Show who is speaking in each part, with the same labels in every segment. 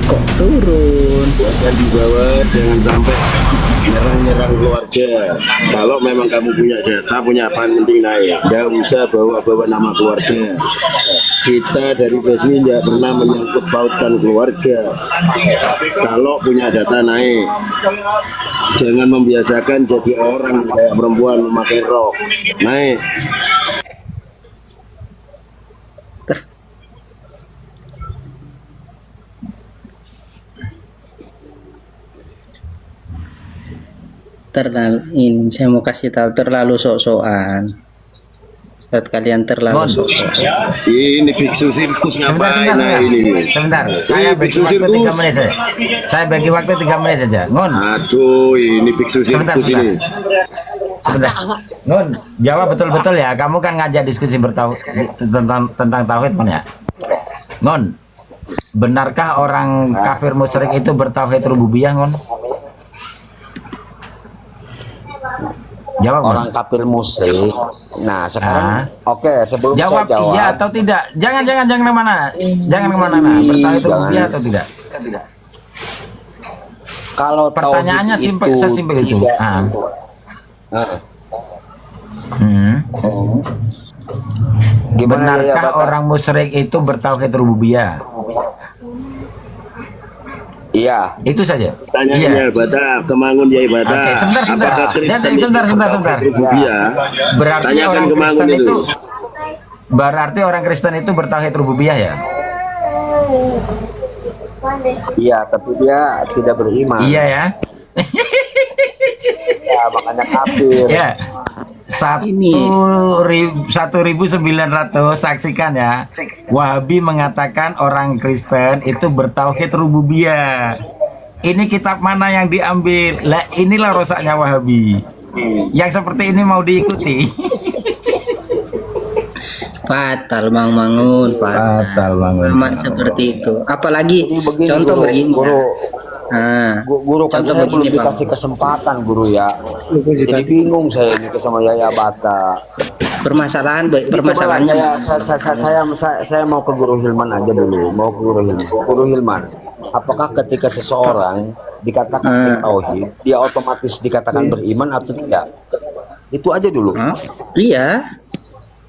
Speaker 1: Kok turun?
Speaker 2: Dan di bawah jangan sampai nyerang-nyerang keluarga. Kalau memang kamu punya data, punya apa penting naik. Nggak usah bawa-bawa nama keluarga. Kita dari Besmi nggak pernah menyangkut pautkan keluarga. Kalau punya data naik. Jangan membiasakan jadi orang kayak perempuan memakai rok. Naik.
Speaker 1: Terlalu ini saya mau kasih tahu terlalu sok-sokan. Ustaz kalian terlalu sok-sokan.
Speaker 2: Ini biksu sirkus ngapain?
Speaker 3: Sebentar. Saya bagi waktu 3 menit saja. Saya bagi waktu 3 menit saja. Ngon.
Speaker 2: Aduh, ini biksu sirkus ini.
Speaker 3: Sebentar. Ngon, jawab betul-betul ya. Kamu kan ngajak diskusi tentang tauhid, Mon ya. Ngon, benarkah orang kafir musyrik itu bertauhid rububiyah, Ngon? Jawab
Speaker 4: orang kafir musyrik. Nah sekarang oke, sebelum
Speaker 3: jawab
Speaker 4: saya jawab
Speaker 3: iya atau tidak. Jangan kemana. Jangan kemana. Bertauhid rububiyah atau tidak?
Speaker 4: kalau
Speaker 3: Pertanyaannya
Speaker 4: tauhid
Speaker 3: sesimpel itu.
Speaker 4: Gimana ya,
Speaker 3: Benarkah orang musyrik itu bertauhid rububiyah?
Speaker 4: Iya.
Speaker 3: Itu saja.
Speaker 2: Tanya Bata, Kemangun ya Bata.
Speaker 3: Oke, sebentar.
Speaker 2: Apakah Kristen
Speaker 3: Sebentar.
Speaker 2: rububiyah?
Speaker 3: Berarti
Speaker 2: Tanyakan
Speaker 3: orang
Speaker 2: Kemangun
Speaker 3: Kristen
Speaker 2: itu.
Speaker 3: Berarti orang Kristen itu bertauhid rububiyah ya?
Speaker 4: Iya, tapi dia tidak beriman.
Speaker 3: Iya ya.
Speaker 4: Ya, makanya kafir.
Speaker 3: Ya. 1900 saksikan ya. Wahabi mengatakan orang Kristen itu bertauhid rububiyah. Ini kitab mana yang diambil? Lah inilah rosaknya Wahabi. Yang seperti ini mau diikuti.
Speaker 1: Fatal Bang Mangun, fatal
Speaker 3: banget.
Speaker 1: aman seperti itu. Apalagi
Speaker 4: Jadi begini,
Speaker 1: contoh
Speaker 4: guru,
Speaker 1: begini.
Speaker 4: guru.
Speaker 1: Nah,
Speaker 4: Guru kan
Speaker 1: contoh
Speaker 4: saya belum
Speaker 1: begini, Bang.
Speaker 4: dikasih kesempatan guru ya. Jadi bingung saya ini sama Yaya Bata.
Speaker 1: Permasalahannya
Speaker 4: Saya mau ke Guru Hilman aja dulu. Mau ke Guru Hilman. Guru Hilman, apakah ketika seseorang dikatakan bertauhid, dia otomatis dikatakan beriman atau tidak? Itu aja dulu.
Speaker 1: iya.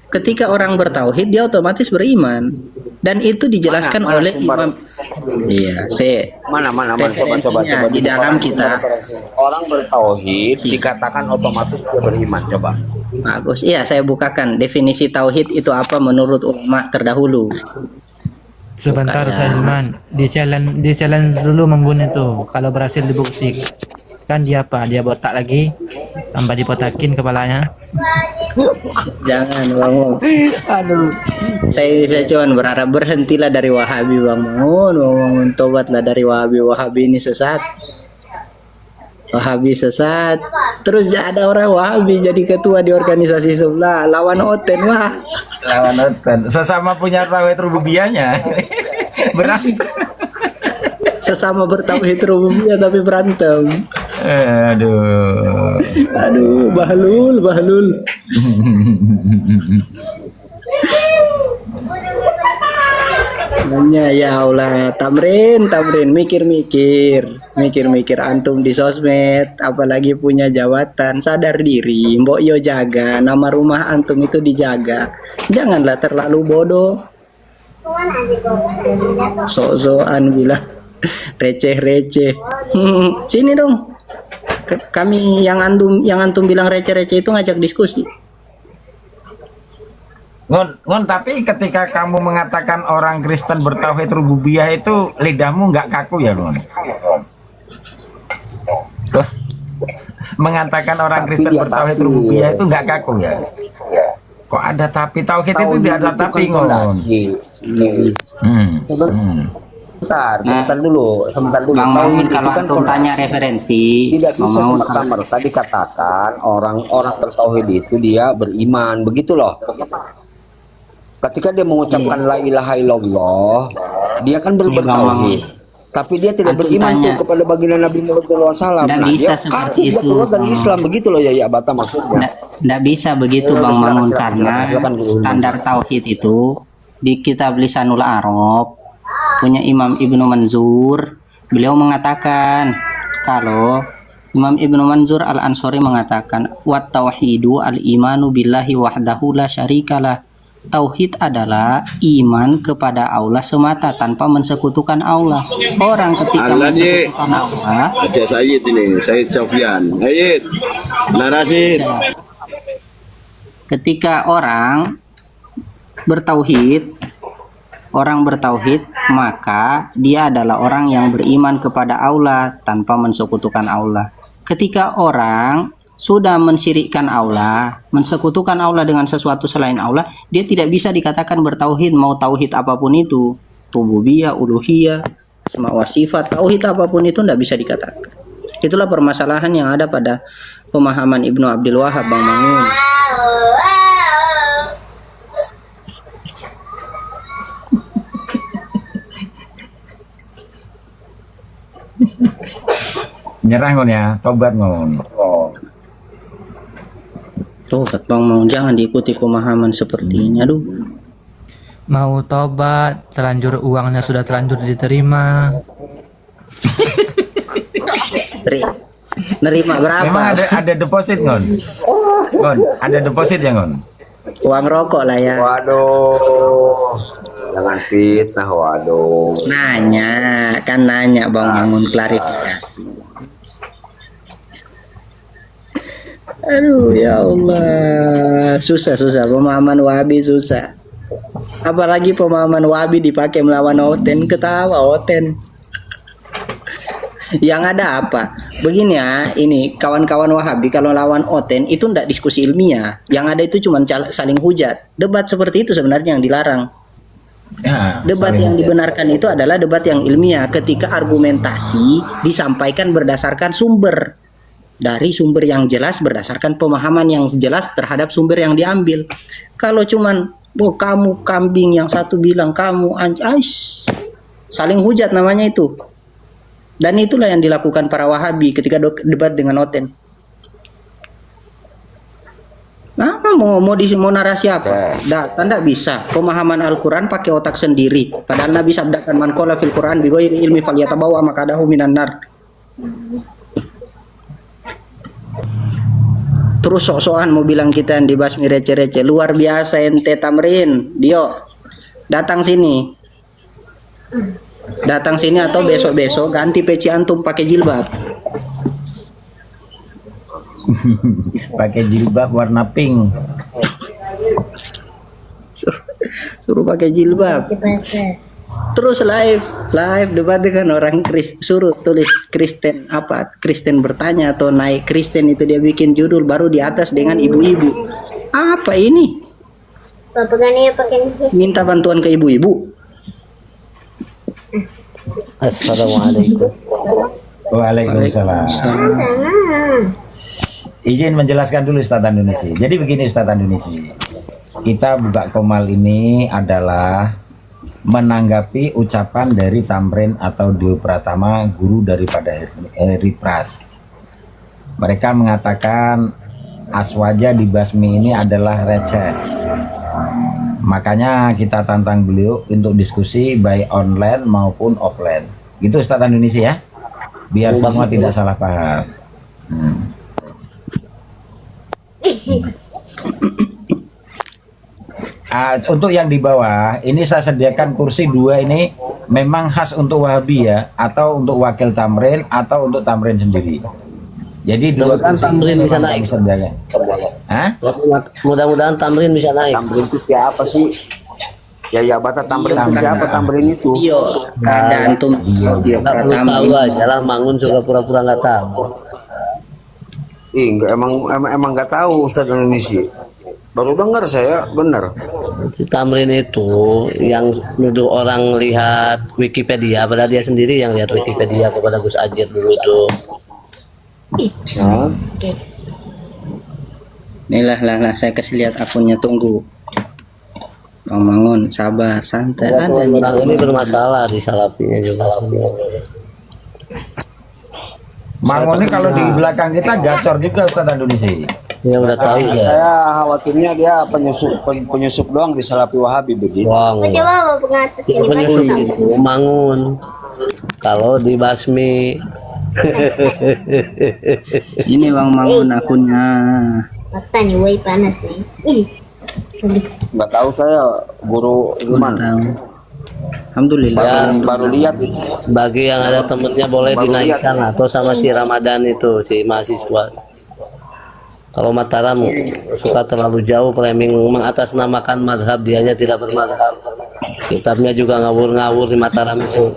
Speaker 1: Ketika orang bertauhid dia otomatis beriman dan itu dijelaskan
Speaker 4: Mana
Speaker 1: oleh
Speaker 4: sumber?
Speaker 1: Imam. Iya,
Speaker 4: Mana coba
Speaker 1: referensinya di dalam kita.
Speaker 4: Orang bertauhid dikatakan otomatis dia beriman. Coba.
Speaker 1: Bagus. Iya, saya bukakan definisi tauhid itu apa menurut ulama terdahulu.
Speaker 5: Sebentar
Speaker 1: Bukannya-
Speaker 5: Salman, di challenge dulu membunuh itu. Kalau berhasil dibuktikan dia apa? Dia botak lagi, tambah dipotakin kepalanya.
Speaker 1: Jangan Bang. Aduh. Saya cuma berharap berhentilah dari Wahabi Bang Mangun, tobatlah dari Wahabi. Wahabi ini sesat. Wahabi sesat. Terus ada orang Wahabi jadi ketua di organisasi sebelah, lawan Oten wah.
Speaker 3: Lawan Oten. Sesama punya tauhid rububiyahnya. Berantem.
Speaker 1: Sesama bertauhid rububiyah tapi berantem.
Speaker 3: Aduh.
Speaker 1: Aduh, bahlul. Nanya ya Allah, tamrin, mikir antum di sosmed, apalagi punya jabatan, sadar diri, mbok yo jaga, nama rumah antum itu dijaga, janganlah terlalu bodoh, sok-sokan bilang receh. Sini dong, kami yang antum bilang receh-receh itu ngajak diskusi.
Speaker 3: Ngon, tapi ketika kamu mengatakan orang Kristen bertauhid rububiyah itu lidahmu nggak kaku ya, Ngon? Mengatakan orang Kristen bertauhid rububiyah itu nggak kaku ya? Kok ada tapi? Tauhid itu tidak ada tapi, Ngon.
Speaker 4: Sebentar dulu.
Speaker 1: Bang
Speaker 4: Tauhid
Speaker 1: Mamun,
Speaker 4: itu
Speaker 1: kalau
Speaker 4: kan
Speaker 1: antum tanya referensi,
Speaker 4: tidak bisa
Speaker 1: Bang Mamun,
Speaker 4: serta-merta dikatakan orang bertauhid itu dia beriman, begitu loh. Ketika dia mengucapkan la ilaha illallah, dia kan bertauhid. Tapi dia tidak
Speaker 1: Antum
Speaker 4: beriman
Speaker 1: tanya.
Speaker 4: tuh kepada baginda Nabi Muhammad SAW.
Speaker 1: Nggak
Speaker 4: Nah,
Speaker 1: bisa
Speaker 4: dia
Speaker 1: seperti
Speaker 4: kafir, dia
Speaker 1: itu,
Speaker 4: keluar dari
Speaker 1: Bang.
Speaker 4: Islam, begitu loh ya Bata maksudnya.
Speaker 1: Nggak bisa begitu
Speaker 4: Ya,
Speaker 1: Bang
Speaker 4: silakan,
Speaker 1: Mangun,
Speaker 4: silakan,
Speaker 1: karena
Speaker 4: silakan, Guru.
Speaker 1: standar tauhid itu di kitab Lisanul Arab punya Imam Ibnu Manzur. Beliau mengatakan kalau Imam Ibnu Manzur Al-Ansori mengatakan wat tauhidu al-imanu billahi wahdahu la syarikalah. Tauhid adalah iman kepada Allah semata tanpa mensekutukan Allah. Orang ketika
Speaker 2: Allah nih.
Speaker 1: mensekutukan Allah,
Speaker 2: Ada Sayyid ini, Sayyid Sofyan. Sayyid, narasi.
Speaker 1: ketika orang bertauhid, maka dia adalah orang yang beriman kepada Allah tanpa mensekutukan Allah. Ketika orang sudah mensyirikkan Allah, mensekutukan Allah dengan sesuatu selain Allah, dia tidak bisa dikatakan bertauhid, mau tauhid apapun itu, rububiyah, uluhiyah, asma wa sifat, tauhid apapun itu tidak bisa dikatakan. Itulah permasalahan yang ada pada pemahaman Ibnu Abdul Wahab, Bang Mangun.
Speaker 3: Nyerah ngon ya, tobat ngon.
Speaker 1: Tobat Bang Mangun, jangan diikuti pemahaman seperti ini. Aduh.
Speaker 5: Mau tobat, terlanjur uangnya sudah terlanjur diterima.
Speaker 1: Nerima berapa?
Speaker 3: Memang ada deposit ngon. Ngon, ada deposit ya ngon.
Speaker 1: Uang rokok lah ya.
Speaker 4: Waduh, jangan fitnah, waduh.
Speaker 1: Nanya Bang Mangun, klarifikasi. Aduh ya Allah, susah pemahaman Wahabi susah. Apalagi pemahaman Wahabi dipakai melawan Oten, ketawa Oten. Yang ada apa? Begini ya, ini kawan-kawan Wahabi kalau lawan Oten itu ndak diskusi ilmiah. Yang ada itu cuma saling hujat. Debat seperti itu sebenarnya yang dilarang.
Speaker 3: Ya,
Speaker 1: Debat yang dibenarkan itu adalah debat yang ilmiah ketika argumentasi disampaikan berdasarkan sumber. Dari sumber yang jelas berdasarkan pemahaman yang jelas terhadap sumber yang diambil. Kalau cuman kamu kambing, yang satu bilang kamu anjais, saling hujat namanya itu. Dan itulah yang dilakukan para Wahabi ketika debat dengan Oten. Apa mau narasi apa? Tidak bisa. Pemahaman Al-Quran pakai otak sendiri. Padahal Nabi sabdakan man qala fil Quran bi ghairi ilmi falyatabawa maqadahu minan nar. Terus sok-sokan mau bilang kita yang dibasmi receh-receh. Luar biasa ente Tamrin. Dio, datang sini. Datang sini atau besok-besok ganti peci antum pakai jilbab.
Speaker 3: pakai jilbab warna pink.
Speaker 1: Suruh pakai jilbab. Terus live debat dengan orang suruh tulis Kristen apa? Kristen bertanya atau naik Kristen itu dia bikin judul baru di atas dengan ibu-ibu. Apa ini? Minta bantuan ke ibu-ibu.
Speaker 4: Assalamualaikum.
Speaker 3: Waalaikumsalam. Izin menjelaskan dulu Ustaz Indonesia. Jadi begini Ustaz Indonesia. Kita buka komal ini adalah menanggapi ucapan dari Tamrin atau Dio Pratama, guru daripada Eri Pras. Mereka mengatakan Aswaja di Basmi ini adalah receh. Makanya kita tantang beliau untuk diskusi baik online maupun offline. Gitu Ustaz Indonesia ya. Biar semua tidak salah paham. Untuk yang di bawah ini saya sediakan kursi 2 ini memang khas untuk Wahabi ya, atau untuk wakil Tamrin atau untuk Tamrin sendiri. Jadi dua kursi
Speaker 6: Tamrin bisa naik. Mudah-mudahan Tamrin bisa naik.
Speaker 4: Tamrin itu siapa sih? Ya Bata Tamrin itu siapa? Tamrin itu.
Speaker 1: Iya, ada antum.
Speaker 6: Nggak perlu tahu aja lah, Mangun juga pura-pura nggak tahu.
Speaker 4: Enggak, emang nggak tahu Ustadz Indonesia. Baru dengar saya, benar.
Speaker 6: Si Tamrin itu yang nuduh orang lihat Wikipedia, padahal dia sendiri yang lihat Wikipedia kepada Gus Ajit dulu tuh.
Speaker 1: Inilah saya kasih lihat akunnya, tunggu. Bang Mangun, sabar, santai. Ada
Speaker 6: Orang ini bermasalah di salafinya juga.
Speaker 3: Mangun ini kalau di belakang kita gacor juga Ustaz Indonesia.
Speaker 6: Yang udah tahu ya.
Speaker 4: Saya khawatirnya dia penyusup doang di Salafi Wahabi begitu.
Speaker 6: Wong.
Speaker 7: Coba pengatas
Speaker 6: Yang
Speaker 7: ini
Speaker 6: penyusup
Speaker 7: Bang.
Speaker 6: itu Mangun. Kalau dibasmi
Speaker 1: Ini Bang Mangun akunnya.
Speaker 7: Mata nih, woi panas nih. Ih.
Speaker 4: Nggak tahu saya guru
Speaker 1: Udah
Speaker 4: Hilman.
Speaker 1: tahu. Alhamdulillah.
Speaker 6: Ya.
Speaker 4: Baru lihat itu.
Speaker 6: bagi yang ada temennya boleh dinaikkan atau sama si Ramadan itu si mahasiswa. Kalau Mataram suka terlalu jauh framing mengatasnamakan madhab, dianya tidak bermadhab. Kitabnya juga ngawur-ngawur di Mataram itu.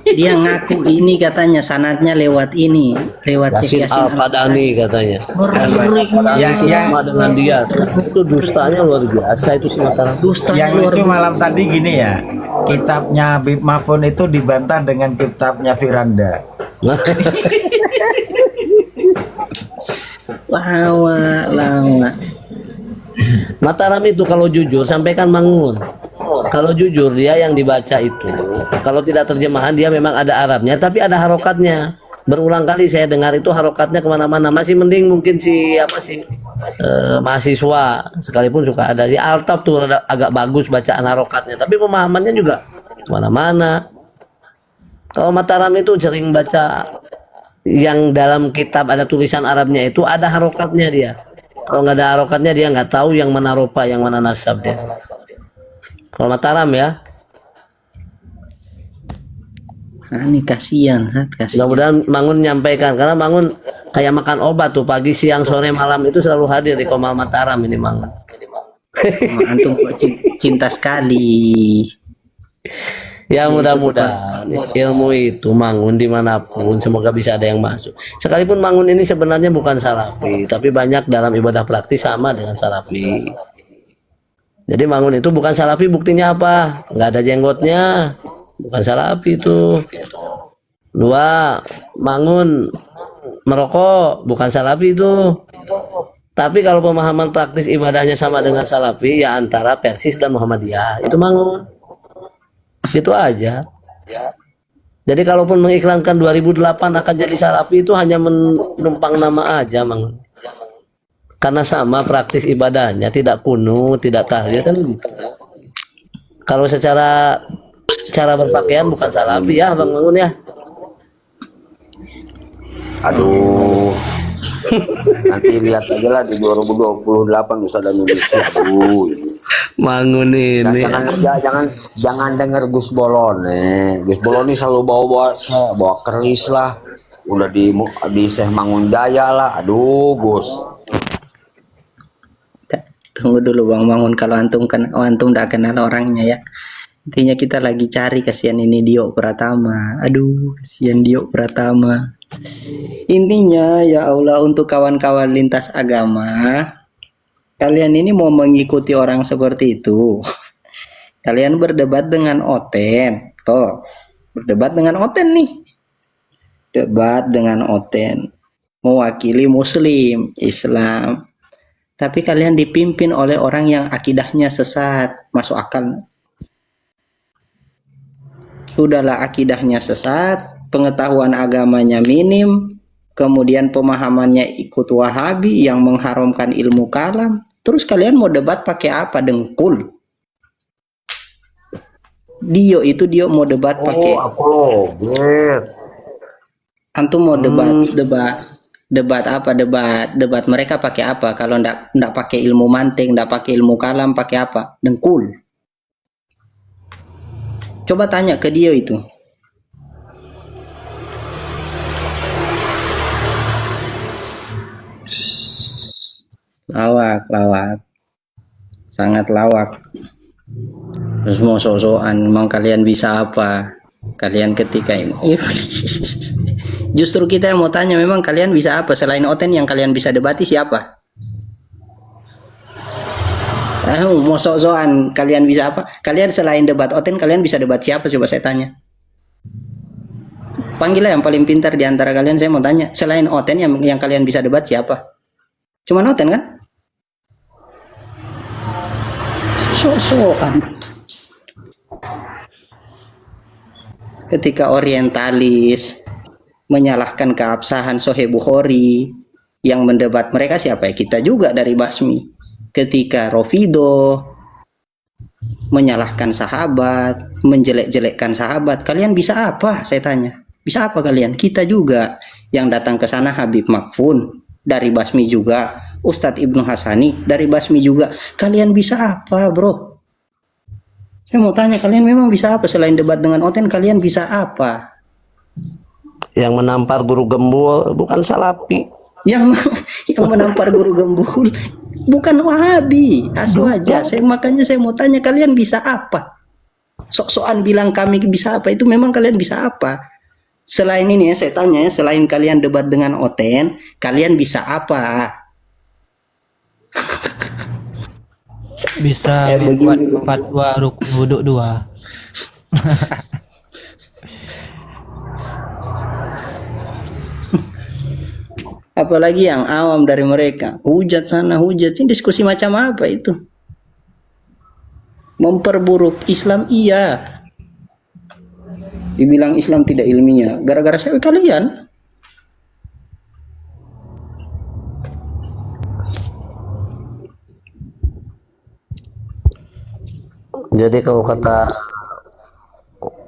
Speaker 1: Dia ngaku ini katanya sanadnya lewat ini, lewat Syekh
Speaker 6: Yasin
Speaker 1: Yasin
Speaker 6: Al-Fadani katanya.
Speaker 3: Yang
Speaker 6: Sama dengan dia. Itu dustanya luar biasa itu si Mataram.
Speaker 1: Dusta
Speaker 3: Yang
Speaker 1: luar
Speaker 3: lucu
Speaker 1: biasa.
Speaker 3: malam tadi gini ya, kitabnya Habib Mahfun itu dibantah dengan kitabnya Firanda.
Speaker 1: Lama.
Speaker 6: Mataram itu kalau jujur sampaikan Mangun. Kalau jujur dia yang dibaca itu, kalau tidak terjemahan dia memang ada Arabnya, tapi ada harokatnya. Berulang kali saya dengar itu harokatnya kemana-mana. Masih mending mungkin si apa sih mahasiswa sekalipun suka ada si Altaf tuh agak bagus bacaan harokatnya, tapi pemahamannya juga kemana-mana. Kalau Mataram itu sering baca yang dalam kitab ada tulisan Arabnya itu ada harokatnya dia. Kalau nggak ada harokatnya dia nggak tahu yang mana ropa, yang mana nasab dia. Kalau Mataram ya,
Speaker 1: Ini kasihan, kasihan.
Speaker 6: mudah-mudahan Mangun nyampaikan karena Mangun kayak makan obat tuh pagi, siang, sore, malam itu selalu hadir di Komal Mataram ini Mangun.
Speaker 1: Antum kok cinta sekali.
Speaker 6: Ya mudah-mudahan ilmu itu Mangun dimanapun semoga bisa ada yang masuk. Sekalipun Mangun ini sebenarnya bukan Salafi, tapi banyak dalam ibadah praktis sama dengan Salafi. Jadi Mangun itu bukan Salafi, buktinya apa? Nggak ada jenggotnya, bukan Salafi itu. Dua, Mangun merokok, bukan Salafi itu. Tapi kalau pemahaman praktis ibadahnya sama dengan Salafi, ya antara Persis dan Muhammadiyah, itu Mangun. Itu aja. Jadi kalaupun mengiklankan 2008 akan jadi Salafi itu hanya menumpang nama aja, Mangun. Karena sama praktis ibadahnya, tidak kuno, tidak tahlil kan gitu. Kalau secara cara berpakaian bukan Salafi ya, Bang Mangun ya.
Speaker 4: Aduh. Nanti lihat aja lah di 2028 Ustaz Indonesia. Aduh.
Speaker 6: Mangun ini.
Speaker 4: Jangan dengar Gus Bolon Gus Bolon ini selalu bawa keris lah. Udah di Syekh Mangun Jaya lah. Aduh, Gus.
Speaker 1: Tunggu dulu Bang Mangun, kalau antum antum udah kenal orangnya ya. Intinya kita lagi cari, kasihan ini Dio Pratama. Aduh, kasihan Dio Pratama. Intinya ya Allah, untuk kawan-kawan lintas agama, kalian ini mau mengikuti orang seperti itu. Kalian berdebat dengan Oten. Toh, berdebat dengan Oten nih. Debat dengan Oten. Mewakili Muslim, Islam. Tapi kalian dipimpin oleh orang yang akidahnya sesat. Masuk akal? Sudahlah akidahnya sesat, pengetahuan agamanya minim, kemudian pemahamannya ikut Wahabi yang mengharamkan ilmu kalam. Terus kalian mau debat pakai apa? Dengkul. Dio mau debat pakai
Speaker 4: Apologet.
Speaker 1: antum mau debat apa? Debat mereka pakai apa? Kalau ndak pakai ilmu manting, ndak pakai ilmu kalam, pakai apa? Dengkul. Coba tanya ke dia itu. Lawak, sangat lawak. Terus mau sok-sokan, emang kalian bisa apa? Kalian ketika ini. Justru kita yang mau tanya, memang kalian bisa apa? Selain Oten yang kalian bisa debati siapa? Mau sok-sokan, kalian bisa apa? Kalian selain debat Oten, kalian bisa debat siapa? Coba saya tanya. Panggillah yang paling pintar di antara kalian, saya mau tanya. Selain Oten yang kalian bisa debat siapa? Cuman Oten kan? Sok-sokan. Ketika orientalis menyalahkan keabsahan Sahih Bukhari, Yang mendebat mereka siapa ya? Kita juga dari Basmi. Ketika Rofido menyalahkan sahabat, menjelek-jelekkan sahabat, kalian bisa apa? Saya tanya. Bisa apa kalian? Kita juga yang datang ke sana, Habib Makfun dari Basmi juga, Ustadz Ibnu Hasani dari Basmi juga. Kalian bisa apa, bro? Saya mau tanya, kalian memang bisa apa selain debat dengan Oten? Kalian bisa apa?
Speaker 6: Yang menampar guru gembul bukan Salafi.
Speaker 1: yang yang menampar guru gembul bukan Wahabi, asu aja. Makanya saya mau tanya, kalian bisa apa? Sok-sokan bilang kami bisa apa, itu memang kalian bisa apa? Selain ini ya, saya tanya ya, selain kalian debat dengan Oten, kalian bisa apa?
Speaker 5: Bisa membuat fatwa rukun wudhu 2.
Speaker 1: Apalagi yang awam dari mereka, hujat sana hujat sini, diskusi macam apa itu? Memperburuk Islam, iya. Dibilang Islam tidak ilmiah, gara-gara saya kalian.
Speaker 6: Jadi kalau kata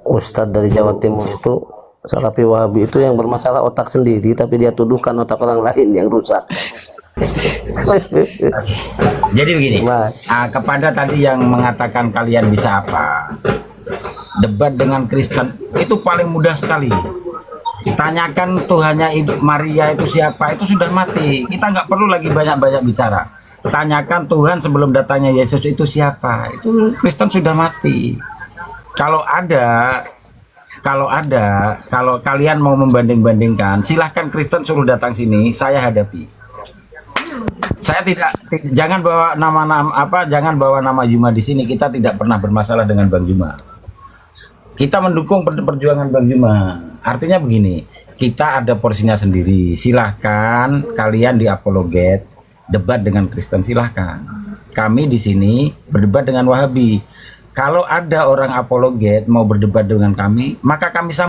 Speaker 6: Ustadz dari Jawa Timur itu, Salafi Wahabi itu yang bermasalah otak sendiri, tapi dia tuduhkan otak orang lain yang rusak.
Speaker 3: Jadi begini,
Speaker 6: Mas.
Speaker 3: kepada tadi yang mengatakan kalian bisa apa, debat dengan Kristen itu paling mudah sekali. Tanyakan Tuhannya Ibu Maria itu siapa, itu sudah mati. Kita nggak perlu lagi banyak-banyak bicara. Tanyakan Tuhan sebelum datangnya Yesus itu siapa, itu Kristen sudah mati. Kalau kalau kalian mau membanding-bandingkan, silahkan Kristen suruh datang sini, saya hadapi. Saya jangan bawa jangan bawa nama Juma di sini. Kita tidak pernah bermasalah dengan Bang Juma. Kita mendukung perjuangan Bang Juma. Artinya begini, kita ada porsinya sendiri. Silahkan kalian di apologet debat dengan Kristen, silahkan. Kami di sini berdebat dengan Wahabi. Kalau ada orang apologet mau berdebat dengan kami, maka kami sama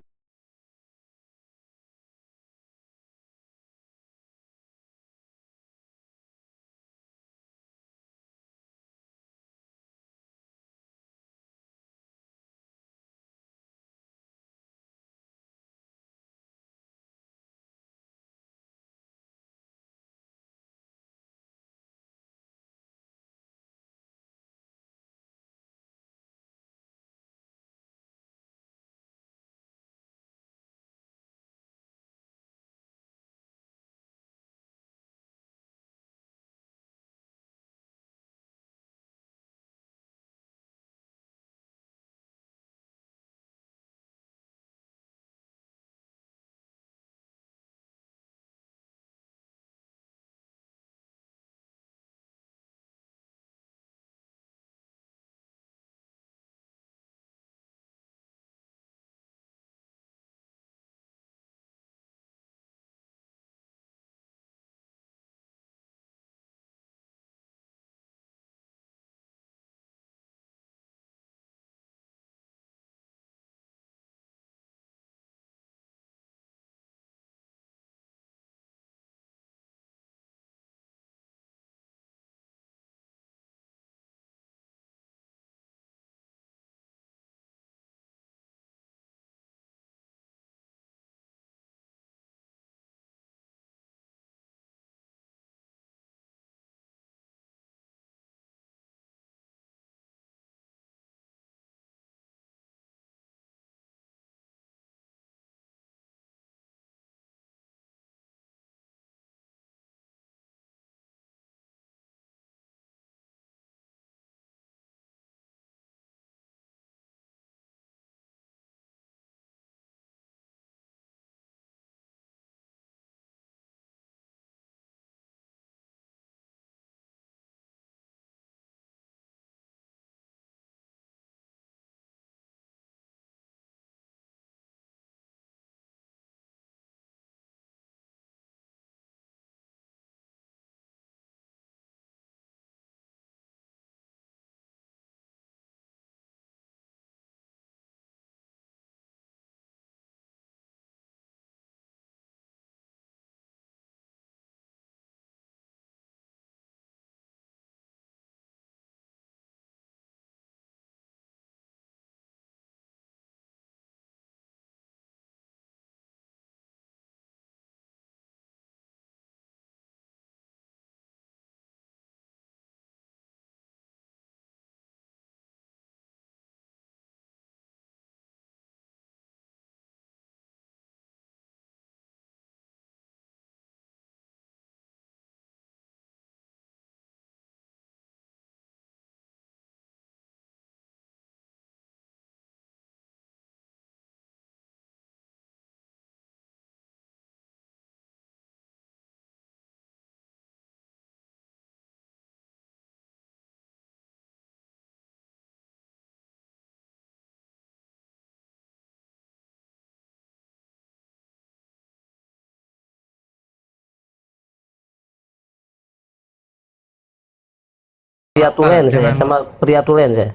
Speaker 6: pria tulen saya, sama pria tulen saya.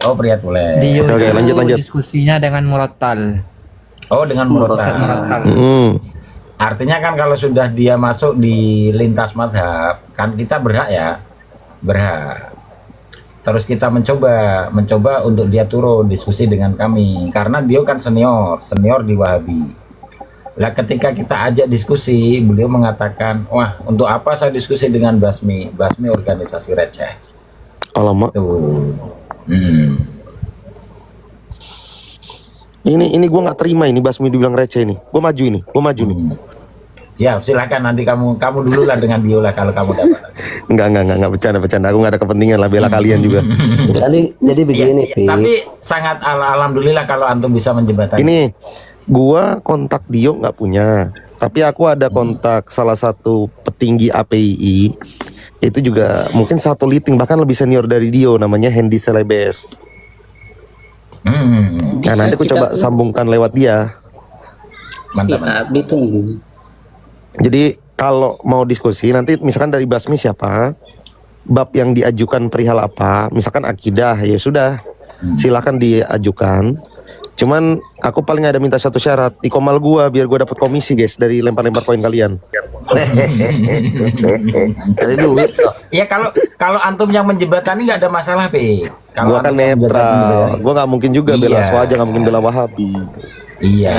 Speaker 3: Oh, pria tulen.
Speaker 5: Dio
Speaker 8: Oke,
Speaker 5: itu
Speaker 8: lanjut.
Speaker 5: diskusinya dengan Murattal.
Speaker 3: Oh, dengan
Speaker 5: Ustadz
Speaker 3: Murattal.
Speaker 5: Murattal.
Speaker 3: Artinya kan kalau sudah dia masuk di lintas madhab, kan kita berhak ya, berhak. Terus kita mencoba untuk dia turun diskusi dengan kami, karena dia kan senior di Wahabi. Lah ketika kita ajak diskusi, beliau mengatakan, wah untuk apa saya diskusi dengan Basmi organisasi receh.
Speaker 8: Alamak.
Speaker 3: Tuh.
Speaker 8: Ini gue nggak terima ini Basmi dibilang receh ini. Gue maju nih.
Speaker 3: Siap, silakan nanti kamu dulu lah dengan Dio lah kalau kamu dapat.
Speaker 8: Enggak bercanda. Aku nggak ada kepentingan lah bela kalian juga.
Speaker 6: Jadi begini,
Speaker 3: Iya, tapi sangat alhamdulillah kalau antum bisa menjembatani.
Speaker 8: Ini gua kontak Dio nggak punya, tapi aku ada kontak salah satu petinggi APII. Itu juga mungkin satu liting bahkan lebih senior dari Dio, namanya Hendy Celebes. Nah nanti aku coba sambungkan lewat dia.
Speaker 3: Mantap.
Speaker 1: Ditunggu.
Speaker 8: Jadi kalau mau diskusi nanti misalkan dari Basmi siapa, bab yang diajukan perihal apa, misalkan akidah, ya sudah silakan diajukan. Cuman aku paling ada minta satu syarat, ikomal gua biar gua dapat komisi guys dari lempar-lempar poin kalian.
Speaker 6: Cari duit kok.
Speaker 3: Ya kalau antum yang menjembatani nggak ada masalah, Pi.
Speaker 8: Gua kan netral, gua nggak mungkin juga bela Aswaja, nggak mungkin bela Wahabi.
Speaker 3: Iya.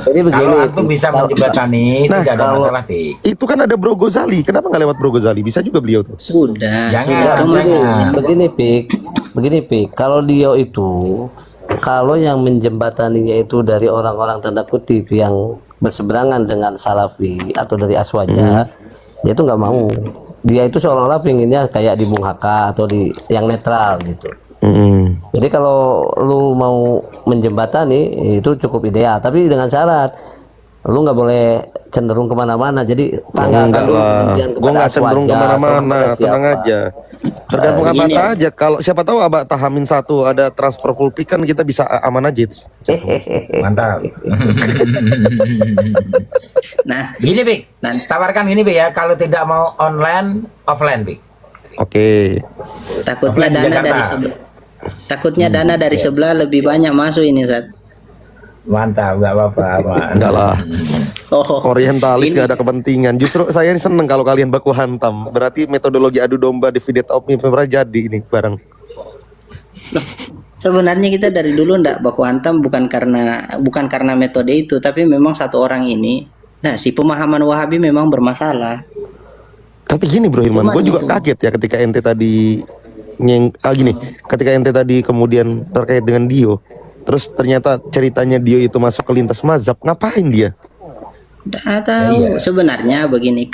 Speaker 6: Jadi begini,
Speaker 3: Kalau antum bisa menjembatani,
Speaker 8: Nah,
Speaker 3: tidak ada
Speaker 8: kalau-
Speaker 3: masalah, Pi.
Speaker 8: Itu kan ada Bro Gozali, kenapa nggak lewat Bro Gozali? Bisa juga beliau tuh.
Speaker 1: Sudah.
Speaker 3: Jangan.
Speaker 6: begini Pik, kalau Dio itu, kalau yang menjembataninya itu dari orang-orang tanda kutip yang berseberangan dengan Salafi atau dari Aswaja, dia itu nggak mau. Dia itu seolah-olah pinginnya kayak di Bung Haka atau di yang netral gitu. Jadi kalau lu mau menjembatani itu cukup ideal, tapi dengan syarat lu nggak boleh cenderung kemana-mana. Jadi tanggalkan
Speaker 8: Enggak
Speaker 6: dulu
Speaker 8: lah,
Speaker 6: kebencian
Speaker 8: gue
Speaker 6: kepada
Speaker 8: nggak cenderung
Speaker 6: Aswaja atau
Speaker 8: kemana-mana,
Speaker 6: kepada
Speaker 8: tenang
Speaker 6: siapa.
Speaker 8: aja. Tergantung apa
Speaker 1: Ini-
Speaker 8: aja. Kalau siapa tahu abah tahamin satu ada transfer pulpik kan kita bisa aman aja itu.
Speaker 3: Mantap.
Speaker 1: Nah,
Speaker 3: Gini, Pik.
Speaker 1: Nah.
Speaker 3: Tawarkan gini, Pik ya. Kalau tidak mau online, offline, Pik.
Speaker 8: Oke.
Speaker 1: takutnya
Speaker 3: Offline di
Speaker 1: dana
Speaker 3: Jakarta.
Speaker 1: dari sebelah. Takutnya dana dari sebelah lebih banyak masuk ini, Zat.
Speaker 3: Mantap, nggak apa-apa. aman.
Speaker 8: Enggak lah.
Speaker 1: Oh,
Speaker 8: Orientalis
Speaker 1: ini-
Speaker 8: nggak ada kepentingan. Justru saya ini seneng kalau kalian baku hantam. Berarti metodologi adu domba divided opinion jadi ini bareng.
Speaker 1: sebenarnya kita dari dulu ndak baku hantam bukan karena metode itu, tapi memang satu orang ini. Nah, si pemahaman Wahabi memang bermasalah.
Speaker 8: Tapi gini Bro Hilman,
Speaker 1: Cuman
Speaker 8: gue juga
Speaker 1: itu.
Speaker 8: kaget ya ketika ente tadi gini, ketika ente tadi kemudian terkait dengan Dio, terus ternyata ceritanya Dio itu masuk ke lintas mazhab, ngapain dia?
Speaker 1: Nggak tahu. Sebenarnya begini,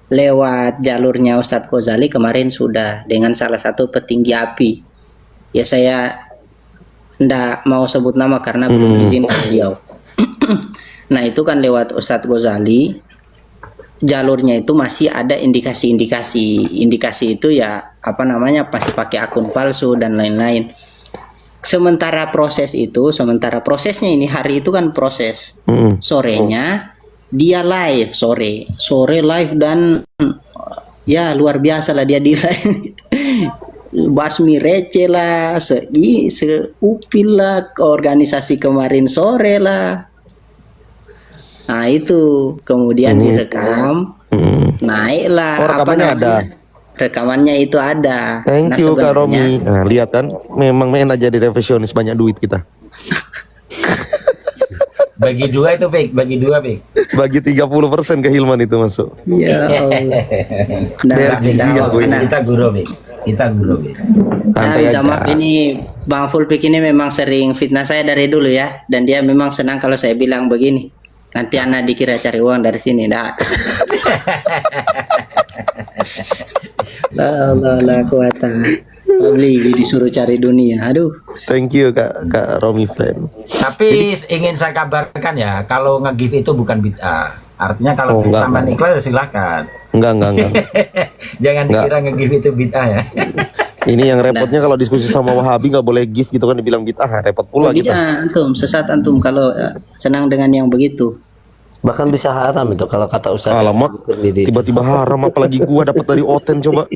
Speaker 1: lewat jalurnya Ustadz Ghazali kemarin sudah dengan salah satu petinggi API. Ya saya ndak mau sebut nama karena belum izin beliau. Nah itu kan lewat Ustadz Ghazali, jalurnya itu masih ada indikasi itu ya masih pakai akun palsu dan lain-lain. Sementara prosesnya ini hari itu kan proses. Sorenya dia live sore live dan ya luar biasa lah dia di live. Basmi receh lah, seupil lah, organisasi kemarin sore lah. Nah itu kemudian direkam, naiklah
Speaker 8: Oh, rekamannya ada.
Speaker 1: Rekamannya itu ada.
Speaker 8: Thank
Speaker 1: Nah,
Speaker 8: you Kak
Speaker 1: sebenarnya-
Speaker 8: Romi. Nah, lihat kan, memang enak jadi revisionis, banyak duit kita.
Speaker 3: Bagi dua itu, Pik. Bagi dua, Pik.
Speaker 8: Bagi 30% ke Hilman itu masuk.
Speaker 1: Ya Allah. Nah,
Speaker 8: Bergizi ya, gue.
Speaker 3: Kita guru, Pik. Kita guru, Pik.
Speaker 8: Santai
Speaker 1: minta
Speaker 8: aja.
Speaker 1: maaf ini Bang Fulpik ini memang sering fitnah saya dari dulu ya, dan dia memang senang kalau saya bilang begini. Nanti anak dikira cari uang dari sini, dah. La kuata. Beli disuruh cari dunia. Aduh.
Speaker 8: Thank you Kak Romi friend.
Speaker 3: Tapi ingin saya kabarkan ya, kalau nge-give itu bukan bid'ah. Artinya kalau
Speaker 8: Oh,
Speaker 3: kita
Speaker 8: enggak,
Speaker 3: tambah
Speaker 8: enggak.
Speaker 3: ikhlas ya silakan.
Speaker 8: Enggak.
Speaker 3: Jangan
Speaker 8: Enggak.
Speaker 3: dikira nge-give itu bid'ah ya.
Speaker 8: Ini yang repotnya kalau diskusi sama Wahabi nggak boleh gift gitu kan, dibilang bid'ah, repot pula kita.
Speaker 1: Tidak, antum sesat antum kalau senang dengan yang begitu.
Speaker 6: Bahkan bisa haram itu kalau kata Ustaz.
Speaker 8: Alamak, tiba-tiba haram, apalagi gua dapat dari Oten coba.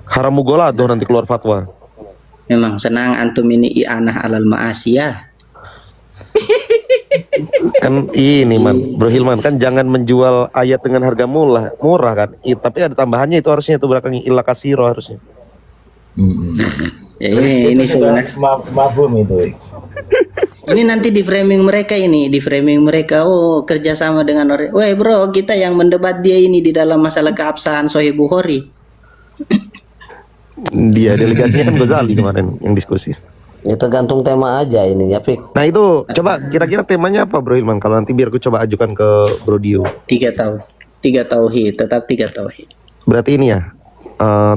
Speaker 8: Haram mugolado nanti keluar fatwa.
Speaker 1: Memang senang antum ini i'anah alal ma'asiyah.
Speaker 8: Kan ini man, Bro Hilman, kan jangan menjual ayat dengan harga murah kan. Tapi ada tambahannya itu harusnya, itu belakangnya illa kasiro harusnya.
Speaker 1: Ya, ini sebenarnya
Speaker 3: Mabum itu.
Speaker 1: ini nanti di framing mereka, oh kerjasama dengan orang. Woi bro, kita yang mendebat dia ini di dalam masalah keabsahan Sahih Bukhari.
Speaker 8: Dia delegasinya kan Ghazali kemarin yang diskusi.
Speaker 6: Ya tergantung tema aja ininya, Pik.
Speaker 8: Nah itu coba kira-kira temanya apa Bro Hilman? Kalau nanti biar aku coba ajukan ke Bro Dio.
Speaker 1: 3 tauhid, tetap 3 tauhid.
Speaker 8: Berarti ini ya,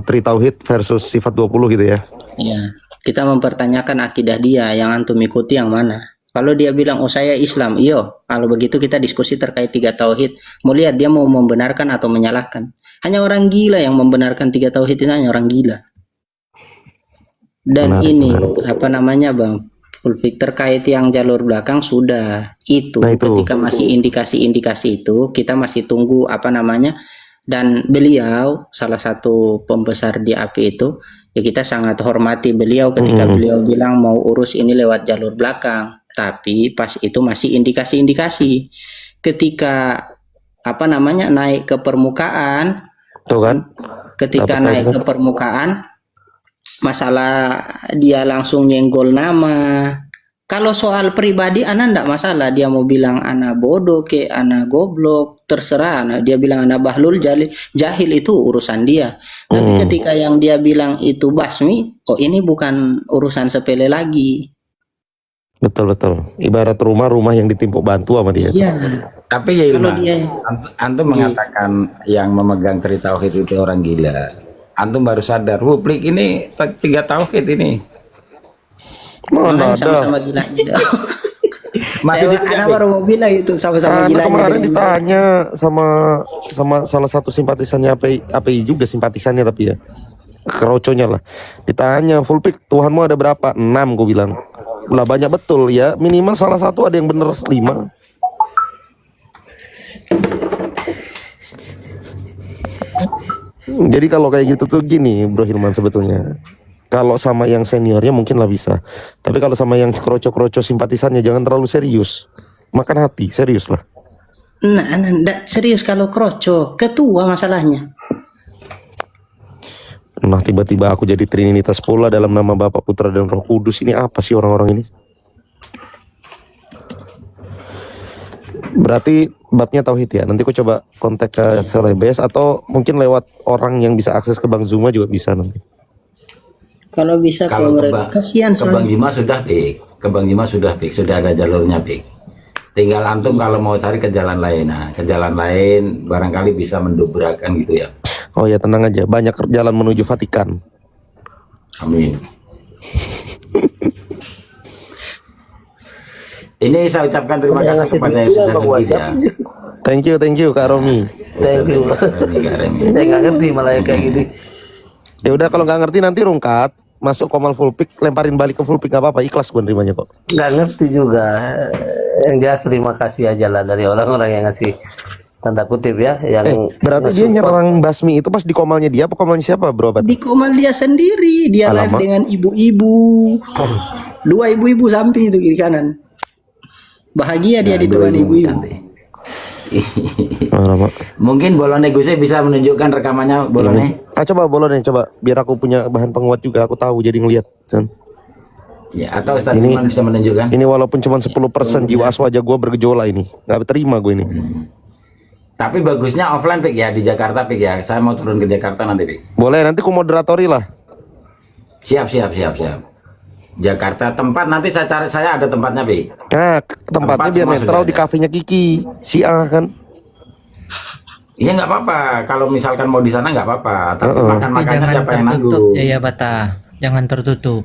Speaker 8: Tri Tauhid versus sifat 20 gitu ya.
Speaker 1: Ya, kita mempertanyakan akidah dia, yang antum ikuti yang mana. Kalau dia bilang, oh saya Islam, iyo. Kalau begitu kita diskusi terkait 3 tauhid. Mau lihat dia mau membenarkan atau menyalahkan. Hanya orang gila yang membenarkan 3 tauhid itu, hanya orang gila. Dan apa namanya Bang, Fulfik, terkait yang jalur belakang sudah itu, ketika masih indikasi-indikasi itu kita masih tunggu apa namanya, dan beliau salah satu pembesar di API itu ya kita sangat hormati beliau ketika beliau bilang mau urus ini lewat jalur belakang, tapi pas itu masih indikasi-indikasi. Ketika apa namanya naik ke permukaan,
Speaker 8: tuh kan,
Speaker 1: ketika naik ke permukaan masalah dia langsung nyenggol nama. Kalau soal pribadi ana ndak masalah, dia mau bilang ana bodoh ke ana goblok terserah, dia bilang ana bahlul jahil itu urusan dia. Tapi ketika yang dia bilang itu basmi, oh ini bukan urusan sepele lagi.
Speaker 8: Betul. Ibarat rumah yang ditimpuk bantu sama dia.
Speaker 1: Iya.
Speaker 3: Tapi ya
Speaker 1: Kalau
Speaker 3: Ilman,
Speaker 1: dia
Speaker 3: antum mengatakan yang memegang 3 tauhid itu orang gila. Antum baru sadar, Publik ini 3 tauhid ini.
Speaker 8: Mana ada?
Speaker 1: sama-sama gila.
Speaker 3: Masih
Speaker 1: Ana baru mau bilang itu sama-sama gila.
Speaker 8: Kemarin ditanya sama salah satu simpatisannya API juga, simpatisannya tapi ya keroconya lah. Ditanya, Fulpik Tuhanmu ada berapa? 6 gue bilang. Lah banyak betul ya, minimal salah satu ada yang bener 5. Jadi kalau kayak gitu tuh gini Bro Hilman, sebetulnya kalau sama yang seniornya mungkin lah bisa, tapi kalau sama yang kroco-kroco simpatisannya jangan terlalu serius, makan hati, serius lah.
Speaker 1: Nah, enggak serius kalau kroco, ketua masalahnya.
Speaker 8: Nah tiba-tiba aku jadi Trinitas pula dalam nama Bapa, Putra dan Roh Kudus. Ini apa sih orang-orang ini? Berarti babnya tauhid ya. Nanti aku coba kontak ke Selebes atau mungkin lewat orang yang bisa akses ke Bang Zuma juga bisa nanti.
Speaker 1: Kalau bisa
Speaker 3: Kalau
Speaker 1: ke mereka kasihan
Speaker 3: ke Bang
Speaker 1: soalnya.
Speaker 3: Jima sudah, Pik. Ke Bang Jima sudah, Pik. Sudah ada jalurnya, Pik. Tinggal antum kalau mau cari ke jalan lain. Nah, ke jalan lain barangkali bisa mendobrakan gitu ya.
Speaker 8: Oh ya tenang aja, banyak jalan menuju Vatikan.
Speaker 3: Amin. Ini saya ucapkan terima kasih kepada yang sudah berbeda.
Speaker 8: Thank you Kak Romi.
Speaker 6: Thank you. Saya nggak ngerti malah kayak gitu.
Speaker 8: Ya udah kalau nggak ngerti nanti rungkat, masuk Komal Fulpik, lemparin balik ke Fulpik, nggak apa-apa, ikhlas gue nerimanya kok.
Speaker 6: Nggak ngerti juga. Yang jelas terima kasih aja lah dari orang-orang yang ngasih tanda kutip ya, yang
Speaker 8: berarti dia nyerang Basmi itu pas di Komalnya dia apa Komalnya siapa bro?
Speaker 1: Di Komal dia sendiri, dia live
Speaker 8: Alamak.
Speaker 1: dengan ibu-ibu. 2 ibu-ibu samping itu kiri kanan. Bahagia dia ditemani ibu-ibu.
Speaker 8: Alamak.
Speaker 3: Mungkin Bolone Guse bisa menunjukkan rekamannya Bolone.
Speaker 8: Coba Bolone, coba biar aku punya bahan penguat juga, aku tahu jadi ngelihat.
Speaker 3: Ya, atau Ustaz
Speaker 8: Ini-
Speaker 3: Iman bisa menunjukkan.
Speaker 8: Ini walaupun cuma 10% jiwa aswaja gue bergejolak ini, nggak terima gue ini.
Speaker 3: Tapi bagusnya offline, Pik, ya, di Jakarta, Pik, ya. Saya mau turun ke Jakarta nanti, Pik.
Speaker 8: Boleh, nanti aku moderatori lah.
Speaker 3: Siap. Jakarta tempat nanti saya cari, saya ada tempatnya, Pik.
Speaker 8: Nah, tempatnya
Speaker 3: Tempat
Speaker 8: biar
Speaker 3: semua
Speaker 8: netral
Speaker 3: sudah
Speaker 8: di
Speaker 3: ada.
Speaker 8: kafenya Kiki, si A kan.
Speaker 3: Iya nggak apa-apa. Kalau misalkan mau di sana nggak apa-apa. Tapi
Speaker 5: Tapi
Speaker 3: makan-makannya
Speaker 5: jangan
Speaker 3: siapa yang
Speaker 5: tertutup
Speaker 3: nanggung?
Speaker 5: ya Bata, jangan tertutup.